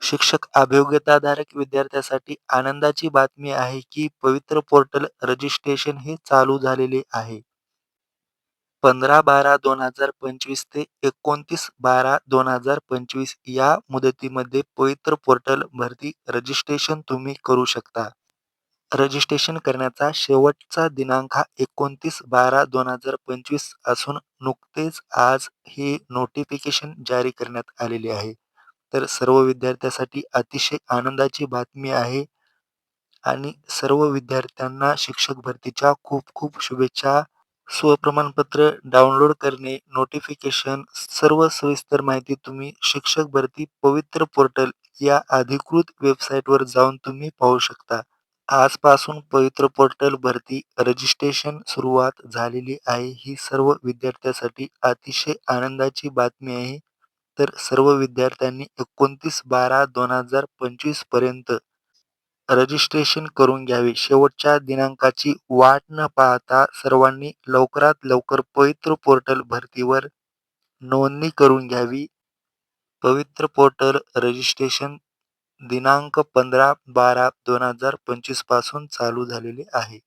शिक्षक अभियोग्यताधारक विद्यार्थ्यासाठी आनंदाची बातमी आहे की पवित्र पोर्टल रजिस्ट्रेशन हे चालू झालेले आहे. 15/12/2025 ते 29/12/2025 या मुदतीमध्ये पवित्र पोर्टल भरती रजिस्ट्रेशन तुम्ही करू शकता. रजिस्ट्रेशन करण्याचा शेवटचा दिनांक हा 29/12/2025 असून नुकतेच आज हे नोटिफिकेशन जारी करण्यात आलेले आहे. तर सर्व विद्यार्थ्यांसाठी अतिशय आनंदाची बातमी आहे आणि सर्व विद्यार्थ्यांना शिक्षक भरतीच्या खूप खूप शुभेच्छा. स्वप्रमाणपत्र डाउनलोड करणे, नोटिफिकेशन, सर्व सविस्तर माहिती तुम्ही शिक्षक भरती पवित्र पोर्टल या अधिकृत वेबसाईटवर जाऊन तुम्ही पाहू शकता. आजपासून पवित्र पोर्टल भरती रजिस्ट्रेशन सुरुवात झालेली आहे. ही सर्व विद्यार्थ्यांसाठी अतिशय आनंदाची बातमी आहे. तर सर्व विद्यार्थ्यांनी 29/12/2025 पर्यंत रजिस्ट्रेशन करून घ्यावे. शेवटच्या दिनांकाची वाट न पाहता सर्वांनी लवकरात लवकर पवित्र पोर्टल भरतीवर नोंदणी करून घ्यावी. पवित्र पोर्टल रजिस्ट्रेशन दिनांक 15/12/2025 पासून चालू झालेले आहे.